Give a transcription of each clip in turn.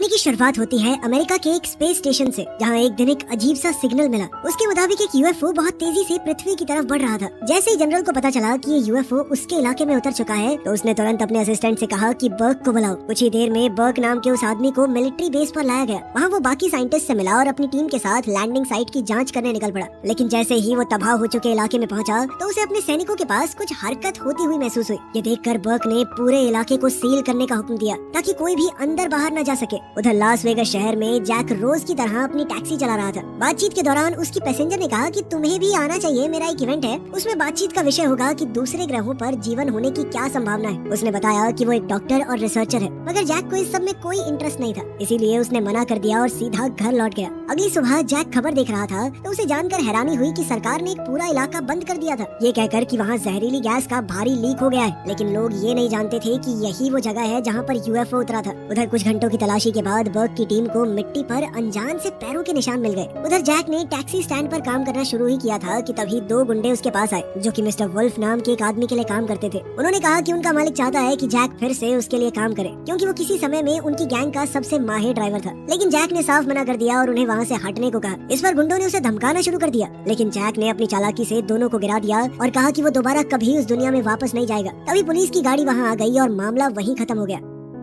की शुरुआत होती है अमेरिका के एक स्पेस स्टेशन से, जहाँ एक दिन एक अजीब सा सिग्नल मिला। उसके मुताबिक एक यूएफओ बहुत तेजी से पृथ्वी की तरफ बढ़ रहा था। जैसे ही जनरल को पता चला कि ये यूएफओ उसके इलाके में उतर चुका है, तो उसने तुरंत अपने असिस्टेंट से कहा कि बर्क को बुलाओ। कुछ ही देर में बर्क नाम के उस आदमी को मिलिट्री बेस पर लाया गया। वहाँ वो बाकी साइंटिस्ट से मिला और अपनी टीम के साथ लैंडिंग साइट की जाँच करने निकल पड़ा। लेकिन जैसे ही वो तबाह हो चुके इलाके में पहुँचा, तो उसे अपने सैनिकों के पास कुछ हरकत होती हुई महसूस हुई। ये देखकर बर्क ने पूरे इलाके को सील करने का हुक्म दिया ताकि कोई भी अंदर बाहर न जा सके। उधर लास वेगस शहर में जैक रोज की तरह अपनी टैक्सी चला रहा था। बातचीत के दौरान उसकी पैसेंजर ने कहा कि तुम्हें भी आना चाहिए, मेरा एक इवेंट है। उसमें बातचीत का विषय होगा कि दूसरे ग्रहों पर जीवन होने की क्या संभावना है। उसने बताया कि वो एक डॉक्टर और रिसर्चर है, मगर जैक को इस सब में कोई इंटरेस्ट नहीं था, इसीलिए उसने मना कर दिया और सीधा घर लौट गया। अगली सुबह जैक खबर देख रहा था तो उसे जानकर हैरानी हुई कि सरकार ने एक पूरा इलाका बंद कर दिया था, ये कहकर कि वहाँ जहरीली गैस का भारी लीक हो गया है। लेकिन लोग ये नहीं जानते थे कि यही वो जगह है जहाँ पर यूएफओ उतरा था। उधर कुछ घंटों की तलाशी के बाद बर्क की टीम को मिट्टी पर अनजान से पैरों के निशान मिल गए। उधर जैक ने टैक्सी स्टैंड पर काम करना शुरू ही किया था कि तभी दो गुंडे उसके पास आए, जो कि मिस्टर वुल्फ नाम के एक आदमी के लिए काम करते थे। उन्होंने कहा कि उनका मालिक चाहता है कि जैक फिर से उसके लिए काम करे, क्योंकि वो किसी समय में उनकी गैंग का सबसे माहिर ड्राइवर था। लेकिन जैक ने साफ मना कर दिया और उन्हें वहाँ से हटने को कहा। इस पर गुंडों ने उसे धमकाना शुरू कर दिया, लेकिन जैक ने अपनी चालाकी से दोनों को गिरा दिया और कहा कि वो दोबारा कभी उस दुनिया में वापस नहीं जाएगा। तभी पुलिस की गाड़ी वहाँ आ गई और मामला वहीं खत्म हो गया।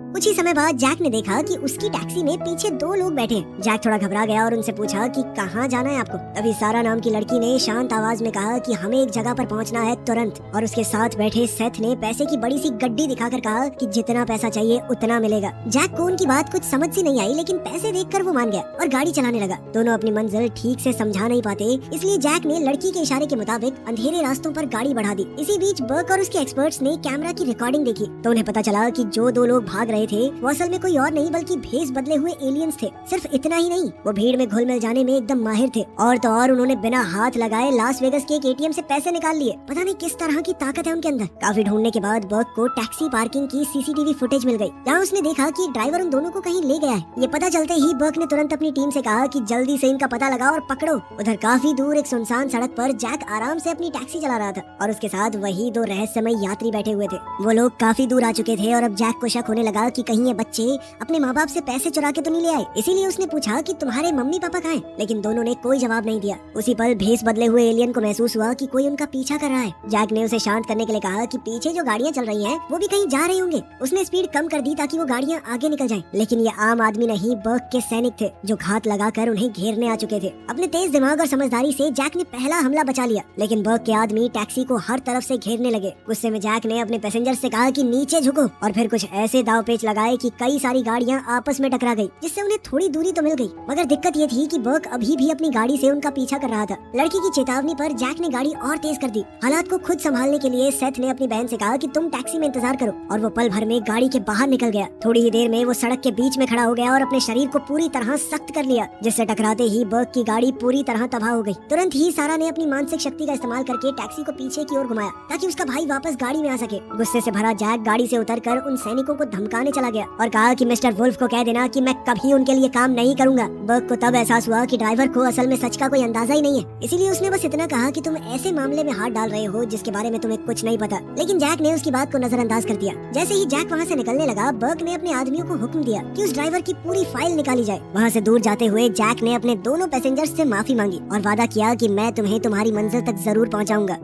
कुछ ही समय बाद जैक ने देखा कि उसकी टैक्सी में पीछे दो लोग बैठे हैं। जैक थोड़ा घबरा गया और उनसे पूछा कि कहाँ जाना है आपको। तभी सारा नाम की लड़की ने शांत आवाज में कहा कि हमें एक जगह पर पहुँचना है तुरंत। और उसके साथ बैठे सेथ ने पैसे की बड़ी सी गड्डी दिखाकर कहा कि जितना पैसा चाहिए उतना मिलेगा। जैक को उनकी बात कुछ समझ सी नहीं आई, लेकिन पैसे देखकर वो मान गया और गाड़ी चलाने लगा। दोनों अपनी मंजिल ठीक से समझा नहीं पाते, इसलिए जैक ने लड़की के इशारे के मुताबिक अंधेरे रास्तों पर गाड़ी बढ़ा दी। इसी बीच बर्क और उसके एक्सपर्ट्स ने कैमरा की रिकॉर्डिंग देखी, तो उन्हें पता चला कि जो दो लोग भाग रहे थे वो असल में कोई और नहीं बल्कि भेस बदले हुए एलियंस थे। सिर्फ इतना ही नहीं, वो भीड़ में घुल मिल जाने में एकदम माहिर थे। और तो और उन्होंने बिना हाथ लगाए लास वेगस के एक एटीएम से पैसे निकाल लिए। पता नहीं किस तरह की ताकत है उनके अंदर। काफी ढूंढने के बाद बर्क को टैक्सी पार्किंग की सीसीटीवी फुटेज मिल गई, जहाँ उसने देखा कि ड्राइवर उन दोनों को कहीं ले गया है। ये पता चलते ही बर्क ने तुरंत अपनी टीम से कहा कि जल्दी से इनका पता लगाओ और पकड़ो। उधर काफी दूर एक सुनसान सड़क पर जैक आराम से अपनी टैक्सी चला रहा था और उसके साथ वही दो रहस्यमय यात्री बैठे हुए थे। वो लोग काफी दूर आ चुके थे और अब जैक को शक होने लगा कि कहीं ये बच्चे अपने माँ बाप से पैसे चुरा के तो नहीं ले आए। इसीलिए उसने पूछा कि तुम्हारे मम्मी पापा कहाँ हैं? लेकिन दोनों ने कोई जवाब नहीं दिया। उसी पल भेस बदले हुए एलियन को महसूस हुआ कि कोई उनका पीछा कर रहा है। जैक ने उसे शांत करने के लिए कहा कि पीछे जो गाड़ियाँ चल रही हैं, वो भी कहीं जा रहे होंगे। उसने स्पीड कम कर दी ताकि वो गाड़ियाँ आगे निकल जाएं। लेकिन ये आम आदमी नहीं, बर्क के सैनिक थे, जो घात लगाकर उन्हें घेरने आ चुके थे। अपने तेज दिमाग और समझदारी से जैक ने पहला हमला बचा लिया, लेकिन बर्क के आदमी टैक्सी को हर तरफ से घेरने लगे। गुस्से में जैक ने अपने पैसेंजर से कहा कि नीचे झुको, और फिर कुछ ऐसे दाव पेच लगाए कि कई सारी गाड़ियाँ आपस में टकरा गई, जिससे उन्हें थोड़ी दूरी तो मिल गई। मगर दिक्कत ये थी कि बर्क अभी भी अपनी गाड़ी से उनका पीछा कर रहा था। लड़की की चेतावनी पर जैक ने गाड़ी और तेज कर दी। हालात को खुद संभालने के लिए सेथ ने अपनी बहन से कहा कि तुम टैक्सी में इंतजार करो, और वो पल भर में गाड़ी के बाहर निकल गया। थोड़ी ही देर में वो सड़क के बीच में खड़ा हो गया और अपने शरीर को पूरी तरह सख्त कर लिया, जिससे टकराते ही बर्क की गाड़ी पूरी तरह तबाह हो गई। तुरंत ही सारा ने अपनी मानसिक शक्ति का इस्तेमाल करके टैक्सी को पीछे की ओर घुमाया ताकि उसका भाई वापस गाड़ी में आ सके। गुस्से से भरा जैक गाड़ी से उतरकर उन सैनिकों को धमकाने चला गया और कहा कि मिस्टर वुल्फ को कह देना कि मैं कभी उनके लिए काम नहीं करूंगा। बर्क को तब एहसास हुआ कि ड्राइवर को असल में सच का कोई अंदाजा ही नहीं है, इसीलिए उसने बस इतना कहा कि तुम ऐसे मामले में हाथ डाल रहे हो जिसके बारे में तुम्हें कुछ नहीं पता। लेकिन जैक ने उसकी बात को नजरअंदाज कर दिया। जैसे ही जैक वहाँ से निकलने लगा, बर्क ने अपने आदमियों को हुक्म दिया कि उस ड्राइवर की पूरी फाइल निकाली जाए। वहाँ से दूर जाते हुए जैक ने अपने दोनों पैसेंजर्स से माफी मांगी और वादा किया कि मैं तुम्हें तुम्हारी मंजिल तक जरूर पहुँचाऊंगा।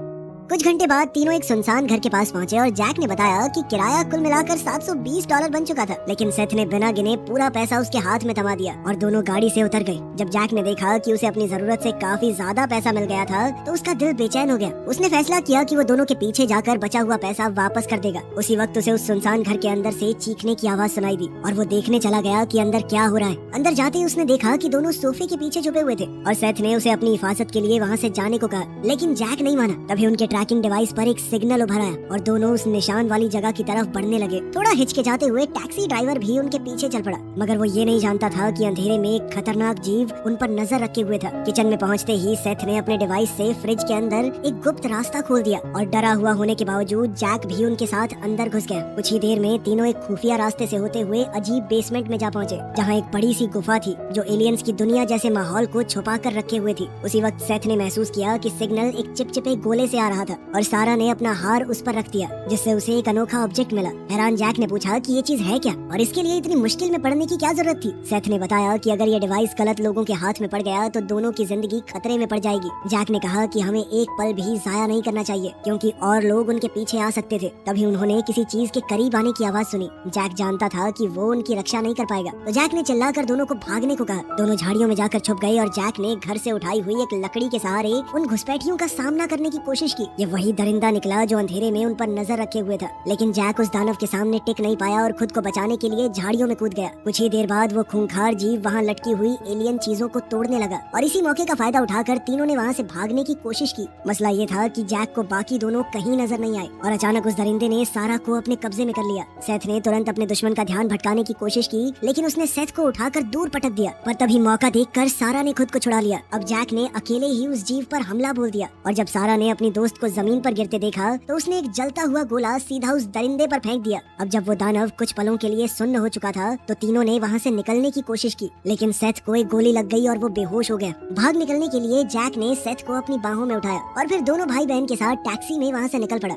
कुछ घंटे बाद तीनों एक सुनसान घर के पास पहुंचे और जैक ने बताया कि किराया कुल मिलाकर $720 बन चुका था। लेकिन सेथ ने बिना गिने पूरा पैसा उसके हाथ में थमा दिया और दोनों गाड़ी से उतर गए। जब जैक ने देखा कि उसे अपनी जरूरत से काफी ज्यादा पैसा मिल गया था, तो उसका दिल बेचैन हो गया। उसने फैसला किया कि वो दोनों के पीछे जाकर बचा हुआ पैसा वापस कर देगा। उसी वक्त उसे उस सुनसान घर के अंदर से चीखने की आवाज सुनाई दी और वो देखने चला गया कि अंदर क्या हो रहा है। अंदर जाते ही उसने देखा कि दोनों सोफे के पीछे छुपे हुए थे और सेथ ने उसे अपनी हिफाजत के लिए वहाँ से जाने को कहा, लेकिन जैक नहीं माना। तभी उनके ट्रैकिंग डिवाइस पर एक सिग्नल उभर आया और दोनों उस निशान वाली जगह की तरफ बढ़ने लगे। थोड़ा हिचकिचाते हुए टैक्सी ड्राइवर भी उनके पीछे चल पड़ा, मगर वो ये नहीं जानता था कि अंधेरे में एक खतरनाक जीव उन पर नजर रखे हुए था। किचन में पहुंचते ही सेथ ने अपने डिवाइस से फ्रिज के अंदर एक गुप्त रास्ता खोल दिया और डरा हुआ होने के बावजूद जैक भी उनके साथ अंदर घुस गया। कुछ ही देर में तीनों एक खुफिया रास्ते से होते हुए अजीब बेसमेंट में जा पहुंचे, जहाँ एक बड़ी सी गुफा थी जो एलियंस की दुनिया जैसे माहौल को छुपा कर रखे हुए थी। उसी वक्त सेथ ने महसूस किया कि सिग्नल एक चिपचिपे गोले से आ रहा रहा था और सारा ने अपना हार उस पर रख दिया, जिससे उसे एक अनोखा ऑब्जेक्ट मिला। हैरान जैक ने पूछा कि ये चीज है क्या और इसके लिए इतनी मुश्किल में पड़ने की क्या जरूरत थी। सेथ ने बताया कि अगर ये डिवाइस गलत लोगों के हाथ में पड़ गया तो दोनों की जिंदगी खतरे में पड़ जाएगी। जैक ने कहा कि हमें एक पल भी जाया नहीं करना चाहिए, क्योंकि और लोग उनके पीछे आ सकते थे। तभी उन्होंने किसी चीज के करीब आने की आवाज सुनी। जैक जानता था कि वो उनकी रक्षा नहीं कर पाएगा, तो जैक ने चिल्लाकर दोनों को भागने को कहा। दोनों झाड़ियों में जाकर छुप गए और जैक ने घर से उठाई हुई एक लकड़ी के सहारे उन घुसपैठियों का सामना करने की कोशिश की। ये वही दरिंदा निकला जो अंधेरे में उन पर नजर रखे हुए था, लेकिन जैक उस दानव के सामने टिक नहीं पाया और खुद को बचाने के लिए झाड़ियों में कूद गया। कुछ ही देर बाद वो खूंखार जीव वहाँ लटकी हुई एलियन चीजों को तोड़ने लगा और इसी मौके का फायदा उठाकर तीनों ने वहाँ से भागने की कोशिश की। मसला ये था कि जैक को बाकी दोनों कहीं नजर नहीं आए और अचानक उस दरिंदे ने सारा को अपने कब्जे में कर लिया। सेथ ने तुरंत अपने दुश्मन का ध्यान भटकाने की कोशिश की, लेकिन उसने सेथ को उठाकर दूर पटक दिया। पर तभी मौका देखकर सारा ने खुद को छुड़ा लिया। अब जैक ने अकेले ही उस जीव पर हमला बोल दिया और जब सारा ने अपनी दोस्त को जमीन पर गिरते देखा तो उसने एक जलता हुआ गोला सीधा उस दरिंदे पर फेंक दिया। अब जब वो दानव कुछ पलों के लिए सुन्न हो चुका था तो तीनों ने वहाँ से निकलने की कोशिश की, लेकिन सेथ को एक गोली लग गई और वो बेहोश हो गया। भाग निकलने के लिए जैक ने सेथ को अपनी बाहों में उठाया और फिर दोनों भाई बहन के साथ टैक्सी में वहाँ से निकल पड़ा।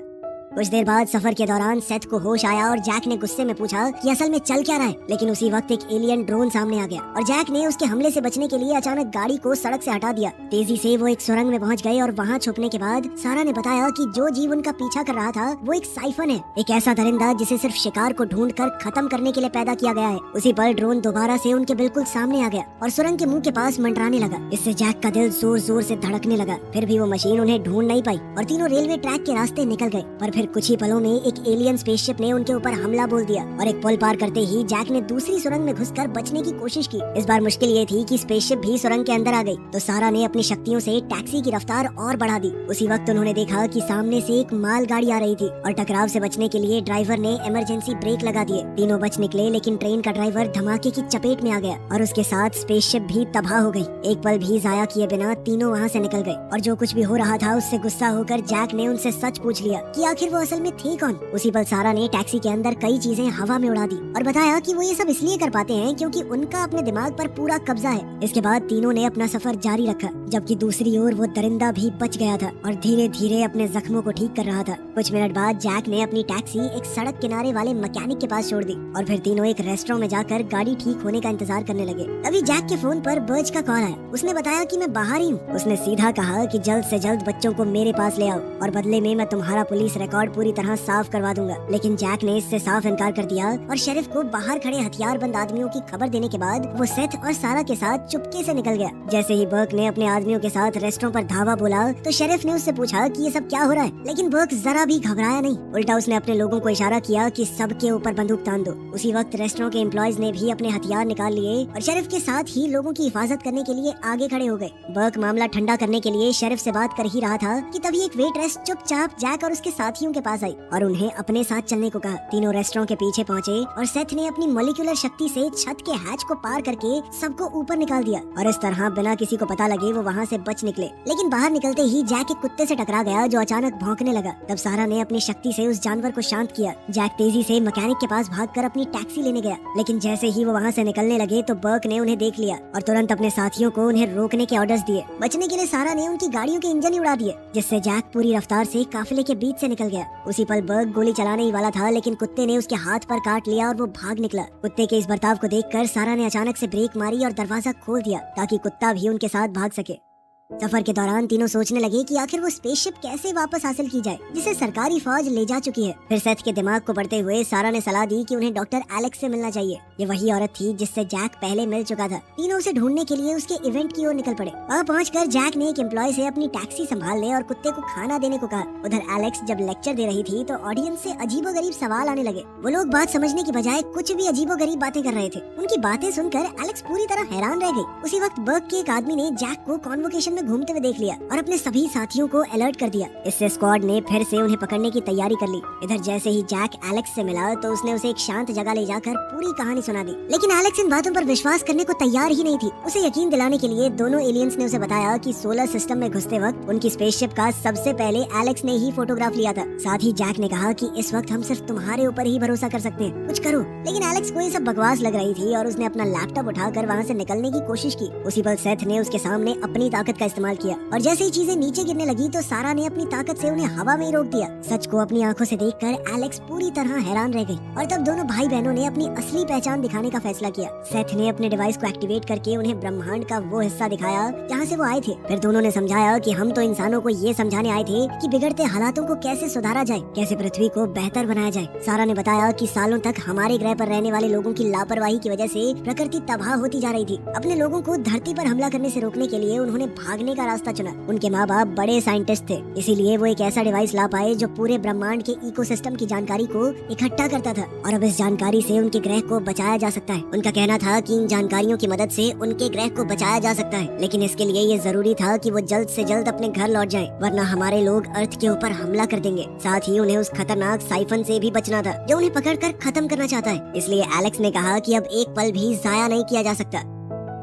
कुछ देर बाद सफर के दौरान सेथ को होश आया और जैक ने गुस्से में पूछा कि असल में चल क्या रहा है, लेकिन उसी वक्त एक एलियन ड्रोन सामने आ गया और जैक ने उसके हमले से बचने के लिए अचानक गाड़ी को सड़क से हटा दिया। तेजी से वो एक सुरंग में पहुंच गए और वहां छुपने के बाद सारा ने बताया कि जो जीव उनका पीछा कर रहा था वो एक साइफन है, एक ऐसा दरिंदा जिसे सिर्फ शिकार को ढूंढकर खत्म करने के लिए पैदा किया गया है। उसी पल ड्रोन दोबारा से उनके बिल्कुल सामने आ गया और सुरंग के मुंह के पास मंडराने लगा। इससे जैक का दिल जोर जोर से धड़कने लगा। फिर भी वो मशीन उन्हें ढूंढ नहीं पाई और तीनों रेलवे ट्रैक के रास्ते निकल गए। पर फिर कुछ ही पलों में एक एलियन स्पेसशिप ने उनके ऊपर हमला बोल दिया और एक पुल पार करते ही जैक ने दूसरी सुरंग में घुसकर बचने की कोशिश की। इस बार मुश्किल ये थी कि स्पेसशिप भी सुरंग के अंदर आ गई, तो सारा ने अपनी शक्तियों से टैक्सी की रफ्तार और बढ़ा दी। उसी वक्त उन्होंने देखा कि सामने से एक माल गाड़ी आ रही थी और टकराव से बचने के लिए ड्राइवर ने इमरजेंसी ब्रेक लगा दिए। तीनों बच निकले, लेकिन ट्रेन का ड्राइवर धमाके की चपेट में आ गया और उसके साथ स्पेसशिप भी तबाह हो गई। एक पल भी जाया किए बिना तीनों वहाँ से निकल गए और जो कुछ भी हो रहा था उससे गुस्सा होकर जैक ने उनसे सच पूछ लिया कि आखिर वो असल में थे कौन। उसी पल सारा ने टैक्सी के अंदर कई चीजें हवा में उड़ा दी और बताया कि वो ये सब इसलिए कर पाते हैं क्योंकि उनका अपने दिमाग पर पूरा कब्जा है। इसके बाद तीनों ने अपना सफर जारी रखा, जबकि दूसरी ओर वो दरिंदा भी बच गया था और धीरे धीरे अपने जख्मों को ठीक कर रहा था। कुछ मिनट बाद जैक ने अपनी टैक्सी एक सड़क किनारे वाले मैकेनिक के पास छोड़ दी और फिर तीनों एक रेस्टोरेंट में जाकर गाड़ी ठीक होने का इंतजार करने लगे। तभी जैक के फोन पर बर्ज का कॉल आया। उसने बताया कि मैं बाहर ही हूँ। उसने सीधा कहा कि जल्द से जल्द बच्चों को मेरे पास ले आओ और बदले में मैं तुम्हारा पुलिस रिकॉर्ड पूरी तरह साफ करवा दूंगा। लेकिन जैक ने इससे साफ इनकार कर दिया और शेरिफ को बाहर खड़े हथियारबंद आदमियों की खबर देने के बाद वो सेथ और सारा के साथ चुपके से निकल गया। जैसे ही बर्क ने अपने आदमियों के साथ रेस्टोरेंट पर धावा बोला तो शेरिफ ने उससे पूछा कि ये सब क्या हो रहा है, लेकिन बर्क जरा भी घबराया नहीं। उल्टा उसने अपने लोगों को इशारा किया कि सबके ऊपर बंदूक तान दो। उसी वक्त रेस्टोरेंट के एम्प्लॉयज ने भी अपने हथियार निकाल लिए और शेरिफ के साथ ही लोगों की हिफाजत करने के लिए आगे खड़े हो गए। बर्क मामला ठंडा करने के लिए शेरिफ से बात कर ही रहा था कि तभी एक वेट्रेस चुपचाप जैक और उसके साथियों के पास आई और उन्हें अपने साथ चलने को कहा। तीनों रेस्टोरेंट के पीछे पहुंचे और सेथ ने अपनी मॉलिक्यूलर शक्ति से छत के हैच को पार करके सबको ऊपर निकाल दिया और इस तरह बिना किसी को पता लगे वो वहाँ से बच निकले। लेकिन बाहर निकलते ही जैक एक कुत्ते से टकरा गया जो अचानक भौंकने लगा। तब सारा ने अपनी शक्ति से उस जानवर को शांत किया। जैक तेजी से मैकेनिक के पास भागकर अपनी टैक्सी लेने गया, लेकिन जैसे ही वो वहाँ से निकलने लगे तो बर्क ने उन्हें देख लिया और तुरंत अपने साथियों को उन्हें रोकने के ऑर्डर्स दिए। बचने के लिए सारा ने उनकी गाड़ियों के इंजन ही उड़ा दिए, जिससे जैक पूरी रफ्तार से काफिले के बीच से निकल गया। उसी पल बर्क गोली चलाने ही वाला था, लेकिन कुत्ते ने उसके हाथ पर काट लिया और वो भाग निकला। कुत्ते के इस बर्ताव को देखकर सारा ने अचानक से ब्रेक मारी और दरवाजा खोल दिया ताकि कुत्ता भी उनके साथ भाग सके। सफर के दौरान तीनों सोचने लगे कि आखिर वो स्पेसशिप कैसे वापस हासिल की जाए जिसे सरकारी फौज ले जा चुकी है। फिर सेथ के दिमाग को पढ़ते हुए सारा ने सलाह दी कि उन्हें डॉक्टर एलेक्स से मिलना चाहिए। ये वही औरत थी जिससे जैक पहले मिल चुका था। तीनों उसे ढूंढने के लिए उसके इवेंट की ओर निकल पड़े। वहाँ पहुंचकर जैक ने एक एम्प्लॉय से अपनी टैक्सी संभालने और कुत्ते को खाना देने को कहा। उधर एलेक्स जब लेक्चर दे रही थी तो ऑडियंस से अजीबोगरीब सवाल आने लगे। वो लोग बात समझने की बजाय कुछ भी अजीबोगरीब बातें कर रहे थे। उनकी बातें सुनकर एलेक्स पूरी तरह हैरान रह गई। उसी वक्त बर्क के एक आदमी ने जैक को कॉन्वोकेशन में घूमते हुए देख लिया और अपने सभी साथियों को अलर्ट कर दिया। इससे स्क्वाड ने फिर से उन्हें पकड़ने की तैयारी कर ली। इधर जैसे ही जैक एलेक्स से मिला तो उसने उसे एक शांत जगह ले जाकर पूरी कहानी सुना दी, लेकिन एलेक्स इन बातों पर विश्वास करने को तैयार ही नहीं थी। उसे यकीन दिलाने के लिए दोनों एलियंस ने उसे बताया कि सोलर सिस्टम में घुसते वक्त उनकी स्पेसशिप का सबसे पहले एलेक्स ने ही फोटोग्राफ लिया था। साथ ही जैक ने कहा कि इस वक्त हम सिर्फ तुम्हारे ऊपर ही भरोसा कर सकते हैं, कुछ करो। लेकिन एलेक्स को ये सब बकवास लग रही थी और उसने अपना लैपटॉप उठाकर वहाँ से निकलने की कोशिश की। उसी पल सेथ ने उसके सामने अपनी ताकत का का इस्तेमाल किया और जैसे ही चीजें नीचे गिरने लगी तो सारा ने अपनी ताकत से उन्हें हवा में ही रोक दिया। सच को अपनी आंखों से देखकर एलेक्स पूरी तरह हैरान रह गई और तब दोनों भाई बहनों ने अपनी असली पहचान दिखाने का फैसला किया। सेथ ने अपने डिवाइस को एक्टिवेट करके उन्हें ब्रह्मांड का वो हिस्सा दिखाया जहाँ से वो आए थे। फिर दोनों ने समझाया कि हम तो इंसानों को ये समझाने आए थे कि बिगड़ते हालातों को कैसे सुधारा जाए, कैसे पृथ्वी को बेहतर बनाया जाए। सारा ने बताया कि सालों तक हमारे ग्रह पर रहने वाले लोगों की लापरवाही की वजह से प्रकृति तबाह होती जा रही थी। अपने लोगों को धरती पर हमला करने से रोकने के लिए उन्होंने भागने का रास्ता चुना। उनके माँ बाप बड़े साइंटिस्ट थे, इसीलिए वो एक ऐसा डिवाइस ला पाए जो पूरे ब्रह्मांड के इकोसिस्टम की जानकारी को इकट्ठा करता था और अब इस जानकारी से उनके ग्रह को बचाया जा सकता है। उनका कहना था कि इन जानकारियों की मदद से उनके ग्रह को बचाया जा सकता है, लेकिन इसके लिए ये जरूरी था कि वो जल्द से जल्द अपने घर लौट जाएं, वरना हमारे लोग अर्थ के ऊपर हमला कर देंगे। साथ ही उन्हें उस खतरनाक साइफन से भी बचना था जो उन्हें पकड़कर खत्म करना चाहता है। इसलिए एलेक्स ने कहा कि अब एक पल भी जाया नहीं किया जा सकता।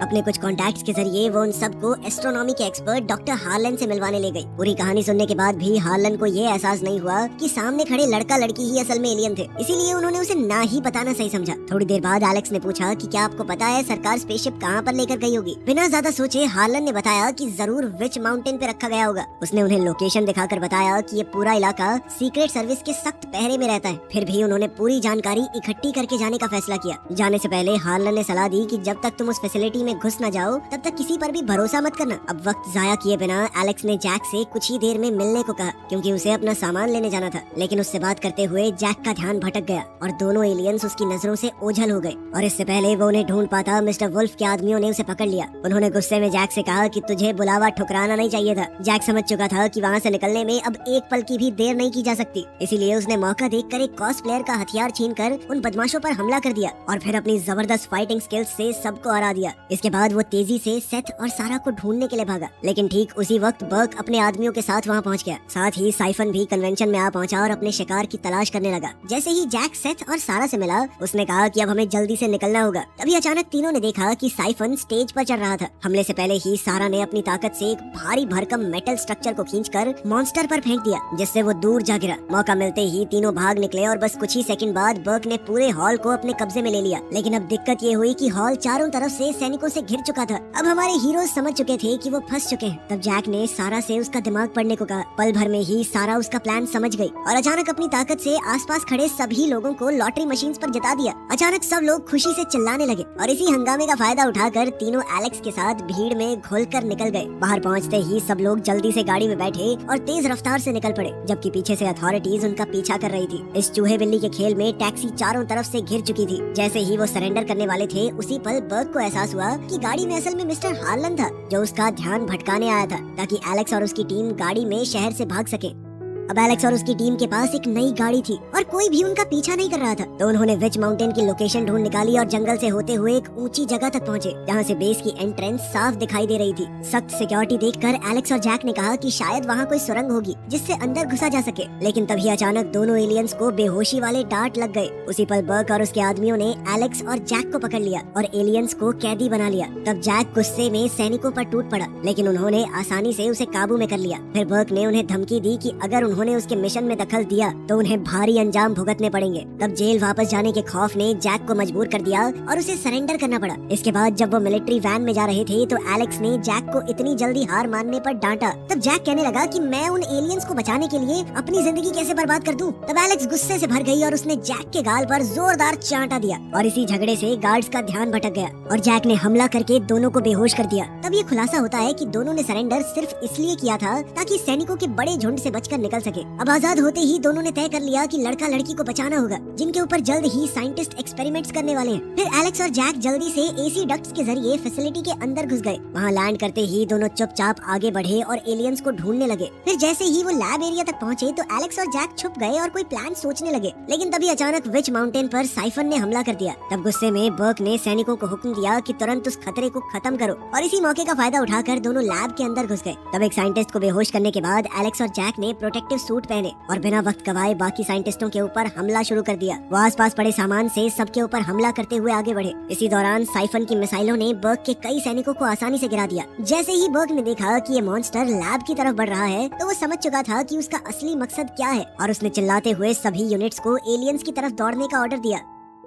अपने कुछ कॉन्टैक्ट्स के जरिए वो उन सबको एस्ट्रोनॉमी के एक्सपर्ट डॉक्टर हार्लन से मिलवाने ले गई। पूरी कहानी सुनने के बाद भी हार्लन को ये एहसास नहीं हुआ कि सामने खड़े लड़का लड़की ही असल में एलियन थे, इसीलिए उन्होंने उसे ना ही बताना सही समझा। थोड़ी देर बाद एलेक्स ने पूछा कि क्या आपको पता है सरकार स्पेसशिप कहाँ पर लेकर गई होगी। बिना ज्यादा सोचे हार्लन ने बताया कि जरूर विच माउंटेन पे रखा गया होगा। उसने उन्हें लोकेशन दिखाकर बताया कि ये पूरा इलाका सीक्रेट सर्विस के सख्त पहरे में रहता है। फिर भी उन्होंने पूरी जानकारी इकट्ठी करके जाने का फैसला किया। जाने से पहले हार्लन ने सलाह दी कि जब तक तुम उस फैसिलिटी में घुस न जाओ तब तक किसी पर भी भरोसा मत करना। अब वक्त जाया किए बिना एलेक्स ने जैक से कुछ ही देर में मिलने को कहा क्योंकि उसे अपना सामान लेने जाना था, लेकिन उससे बात करते हुए जैक का ध्यान भटक गया और दोनों एलियंस उसकी नजरों से ओझल हो गए और इससे पहले वो उन्हें ढूंढ पाता मिस्टर वुल्फ के आदमियों ने उसे पकड़ लिया। उन्होंने गुस्से में जैक से कहा कि तुझे बुलावा ठुकराना नहीं चाहिए था। जैक समझ चुका था कि वहाँ से निकलने में अब एक पल की भी देर नहीं की जा सकती, इसीलिए उसने मौका देखकर एक कॉस्प्लेयर का हथियार छीनकर उन बदमाशों पर हमला कर दिया और फिर अपनी जबरदस्त फाइटिंग स्किल्स से सबको हरा दिया। इसके बाद वो तेजी से सेथ और सारा को ढूंढने के लिए भागा, लेकिन ठीक उसी वक्त बर्क अपने आदमियों के साथ वहाँ पहुँच गया। साथ ही साइफन भी कन्वेंशन में आ पहुँचा और अपने शिकार की तलाश करने लगा। जैसे ही जैक सेथ और सारा से मिला उसने कहा कि अब हमें जल्दी से निकलना होगा। तभी अचानक तीनों ने देखा कि साइफन स्टेज पर चढ़ रहा था। हमले से पहले ही सारा ने अपनी ताकत से एक भारी भरकम मेटल स्ट्रक्चर को खींचकर मॉन्स्टर पर फेंक दिया, जिससे वो दूर जा गिरा। मौका मिलते ही तीनों भाग निकले और बस कुछ ही सेकंड बाद बर्क ने पूरे हॉल को अपने कब्जे में ले लिया। लेकिन अब दिक्कत ये हुई कि हॉल चारों तरफ से सैनिकों से घिर चुका था। अब हमारे हीरो समझ चुके थे कि वो फंस चुके हैं। तब जैक ने सारा से उसका दिमाग पढ़ने को कहा। पल भर में ही सारा उसका प्लान समझ गई और अचानक अपनी ताकत से आसपास खड़े सभी लोगों को लॉटरी मशीन्स पर जिता दिया। अचानक सब लोग खुशी से चिल्लाने लगे और इसी हंगामे का फायदा उठाकर तीनों एलेक्स के साथ भीड़ में घुलकर निकल गए। बाहर पहुंचते ही सब लोग जल्दी से गाड़ी में बैठे और तेज रफ्तार से निकल पड़े, जबकि पीछे से अथॉरिटीज उनका पीछा कर रही थी। इस चूहे बिल्ली के खेल में टैक्सी चारों तरफ से घिर चुकी थी। जैसे ही वो सरेंडर करने वाले थे उसी पल बर्क को एहसास हुआ कि गाड़ी में असल में मिस्टर हार्लन था, जो उसका ध्यान भटकाने आया था ताकि एलेक्स और उसकी टीम गाड़ी में शहर से भाग सके। अब एलेक्स और उसकी टीम के पास एक नई गाड़ी थी और कोई भी उनका पीछा नहीं कर रहा था, तो उन्होंने विच माउंटेन की लोकेशन ढूंढ निकाली और जंगल से होते हुए एक ऊंची जगह तक पहुंचे जहां से बेस की एंट्रेंस साफ दिखाई दे रही थी। सख्त सिक्योरिटी देखकर एलेक्स और जैक ने कहा कि शायद वहां कोई सुरंग होगी जिससे अंदर घुसा जा सके, लेकिन तभी अचानक दोनों एलियंस को बेहोशी वाले डांट लग गए। उसी पल बर्क और उसके आदमियों ने एलेक्स और जैक को पकड़ लिया और एलियंस को कैदी बना लिया। तब जैक गुस्से में सैनिकों पर टूट पड़ा, लेकिन उन्होंने आसानी से उसे काबू में कर लिया। फिर बर्क ने उन्हें धमकी दी कि अगर उन्होंने उसके मिशन में दखल दिया तो उन्हें भारी अंजाम भुगतने पड़ेंगे। तब जेल वापस जाने के खौफ ने जैक को मजबूर कर दिया और उसे सरेंडर करना पड़ा। इसके बाद जब वो मिलिट्री वैन में जा रहे थे तो एलेक्स ने जैक को इतनी जल्दी हार मानने पर डांटा। तब जैक कहने लगा कि मैं उन एलियंस को बचाने के लिए अपनी जिंदगी कैसे बर्बाद कर दूं। तब एलेक्स गुस्से से भर गई और उसने जैक के गाल पर जोरदार चांटा दिया और इसी झगड़े से गार्ड्स का ध्यान भटक गया और जैक ने हमला करके दोनों को बेहोश कर दिया। तब ये खुलासा होता है कि दोनों ने सरेंडर सिर्फ इसलिए किया था ताकि सैनिकों के बड़े झुंड से बचकर निकल सके। अब आजाद होते ही दोनों ने तय कर लिया कि लड़का लड़की को बचाना होगा, जिनके ऊपर जल्द ही साइंटिस्ट एक्सपेरिमेंट्स करने वाले हैं। फिर एलेक्स और जैक जल्दी से एसी डक्ट्स के जरिए फैसिलिटी के अंदर घुस गए। वहाँ लैंड करते ही दोनों चुपचाप आगे बढ़े और एलियंस को ढूंढने लगे। फिर जैसे ही वो लैब एरिया तक पहुँचे तो एलेक्स और जैक छुप गए और कोई प्लान सोचने लगे, लेकिन तभी अचानक विच माउंटेन पर साइफन ने हमला कर दिया। तब गुस्से में बर्क ने सैनिकों को हुक्म दिया कि तुरंत उस खतरे को खत्म करो और इसी मौके का फायदा उठाकर दोनों लैब के अंदर घुस गए। तब एक साइंटिस्ट को बेहोश करने के बाद एलेक्स और जैक ने प्रोटेक्टिव सूट पहने और बिना वक्त गवाए बाकी साइंटिस्टों के ऊपर हमला शुरू कर दिया। वो आसपास पड़े सामान से सबके ऊपर हमला करते हुए आगे बढ़े। इसी दौरान साइफन की मिसाइलों ने बर्क के कई सैनिकों को आसानी से गिरा दिया। जैसे ही बर्क ने देखा कि ये मॉन्स्टर लैब की तरफ बढ़ रहा है तो वो समझ चुका था कि उसका असली मकसद क्या है और उसने चिल्लाते हुए सभी यूनिट्स को एलियंस की तरफ दौड़ने का ऑर्डर दिया।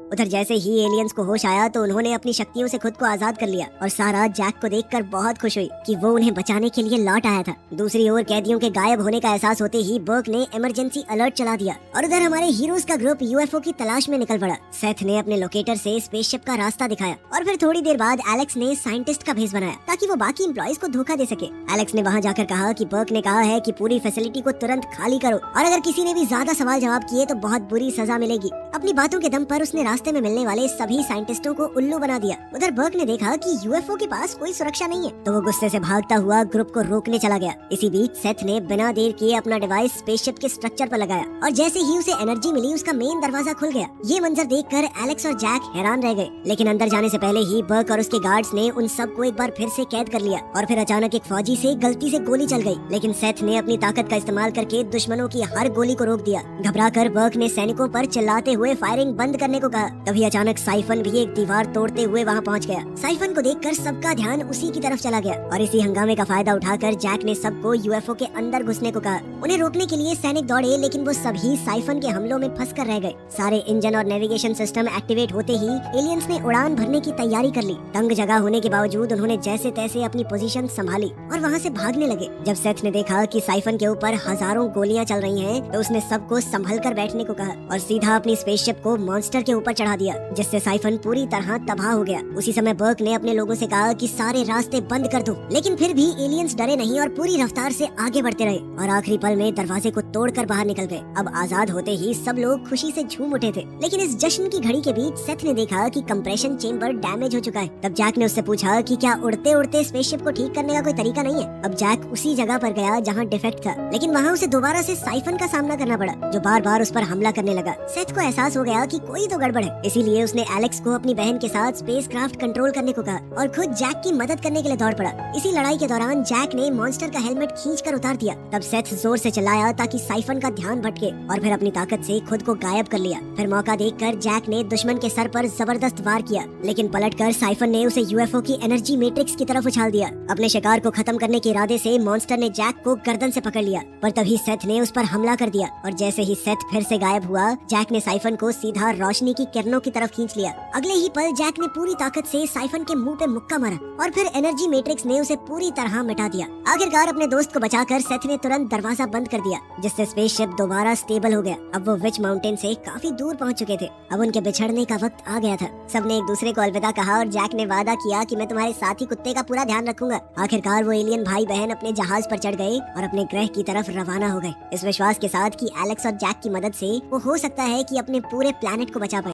उधर जैसे ही एलियंस को होश आया तो उन्होंने अपनी शक्तियों से खुद को आजाद कर लिया और सारा जैक को देखकर बहुत खुश हुई कि वो उन्हें बचाने के लिए लौट आया था। दूसरी ओर कैदियों के गायब होने का एहसास होते ही बर्क ने इमरजेंसी अलर्ट चला दिया और उधर हमारे हीरोज का ग्रुप यूएफओ की तलाश में निकल पड़ा। सेथ ने अपने लोकेटर से स्पेसशिप का रास्ता दिखाया और फिर थोड़ी देर बाद एलेक्स ने साइंटिस्ट का भेस बनाया ताकि वो बाकी एम्प्लॉइज को धोखा दे सके। एलेक्स ने वहाँ जाकर कहा कि बर्क ने कहा है कि पूरी फैसिलिटी को तुरंत खाली करो और अगर किसी ने भी ज्यादा सवाल जवाब किए तो बहुत बुरी सजा मिलेगी। अपनी बातों के दम पर उसने रास्ते में मिलने वाले सभी साइंटिस्टों को उल्लू बना दिया। उधर बर्क ने देखा कि यूएफओ के पास कोई सुरक्षा नहीं है तो वो गुस्से से भागता हुआ ग्रुप को रोकने चला गया। इसी बीच सेथ ने बिना देर किए अपना डिवाइस स्पेसशिप के स्ट्रक्चर पर लगाया और जैसे ही उसे एनर्जी मिली उसका मेन दरवाजा खुल गया। ये मंजर देखकर एलेक्स और जैक हैरान रह गए, लेकिन अंदर जाने से पहले ही बर्क और उसके गार्ड्स ने उन सबको एक बार फिर से कैद कर लिया और फिर अचानक एक फौजी से गलती से गोली चल गई, लेकिन सेथ ने अपनी ताकत का इस्तेमाल करके दुश्मनों की हर गोली को रोक दिया। घबराकर बर्क ने सैनिकों पर चिल्लाते हुए फायरिंग बंद करने को कहा। तभी अचानक साइफन भी एक दीवार तोड़ते हुए वहाँ पहुँच गया। साइफन को देखकर सबका ध्यान उसी की तरफ चला गया और इसी हंगामे का फायदा उठाकर जैक ने सबको यूएफओ के अंदर घुसने को कहा। उन्हें रोकने के लिए सैनिक दौड़े, लेकिन वो सभी साइफन के हमलों में फंस कर रह गए। सारे इंजन और नेविगेशन सिस्टम एक्टिवेट होते ही एलियंस ने उड़ान भरने की तैयारी कर ली। तंग जगह होने के बावजूद उन्होंने जैसे तैसे अपनी पोजीशन संभाली और वहाँ से भागने लगे। जब सेथ ने देखा कि साइफन के ऊपर हजारों गोलियां चल रही हैं, तो उसने सबको संभल कर बैठने को कहा और सीधा अपनी स्पेसशिप को मॉन्स्टर के ऊपर चढ़ा दिया, जिससे साइफन पूरी तरह तबाह हो गया। उसी समय बर्क ने अपने लोगों से कहा कि सारे रास्ते बंद कर दो, लेकिन फिर भी एलियंस डरे नहीं और पूरी रफ्तार से आगे बढ़ते रहे और आखिरी पल में दरवाजे को तोड़कर बाहर निकल गए। अब आजाद होते ही सब लोग खुशी से झूम उठे थे, लेकिन इस जश्न की घड़ी के बीच सेथ ने देखा कि कंप्रेशन चेंबर डैमेज हो चुका है। तब जैक ने उससे पूछा कि क्या उड़ते उड़ते स्पेसशिप को ठीक करने का कोई तरीका नहीं है। अब जैक उसी जगह पर गया जहाँ डिफेक्ट था, लेकिन वहाँ उसे दोबारा से साइफन का सामना करना पड़ा, जो बार बार उस पर हमला करने लगा। सेथ को एहसास हो गया कि कोई तो गड़बड़ है, इसीलिए उसने एलेक्स को अपनी बहन के साथ स्पेसक्राफ्ट कंट्रोल करने को कहा और खुद जैक की मदद करने के लिए दौड़ पड़ा। इसी लड़ाई के दौरान जैक ने मॉन्स्टर का हेलमेट खींचकर उतार दिया। तब सेथ जोर से चिल्लाया ताकि साइफन का ध्यान भटके और फिर अपनी ताकत से खुद को गायब कर लिया। फिर मौका देखकर जैक ने दुश्मन के सर पर जबरदस्त वार किया, लेकिन पलटकर साइफन ने उसे यूएफओ की एनर्जी मैट्रिक्स की तरफ उछाल दिया। अपने शिकार को खत्म करने के इरादे से मॉन्स्टर ने जैक को गर्दन से पकड़ लिया, पर तभी सेथ ने उस पर हमला कर दिया और जैसे ही सेथ फिर से गायब हुआ, जैक ने साइफन को सीधा रोशनी की किरणों की तरफ खींच लिया। अगले ही पल जैक ने पूरी ताकत से साइफन के मुंह पे मुक्का मारा और फिर एनर्जी मैट्रिक्स ने उसे पूरी तरह मिटा दिया। आखिरकार अपने दोस्त को बचाकर सेथ ने तुरंत दरवाजा बंद कर दिया, जिससे स्पेसशिप दोबारा स्टेबल हो गया। अब वो विच माउंटेन से काफी दूर पहुंच चुके थे। अब उनके बिछड़ने का वक्त आ गया था। सबने एक दूसरे को अलविदा कहा और जैक ने वादा किया कि मैं तुम्हारे साथी कुत्ते का पूरा ध्यान रखूंगा। आखिरकार वो एलियन भाई बहन अपने जहाज पर चढ़ गए और अपने ग्रह की तरफ रवाना हो गए, इस विश्वास के साथ कि एलेक्स और जैक की मदद से वो हो सकता है कि अपने पूरे प्लेनेट को बचा पाए।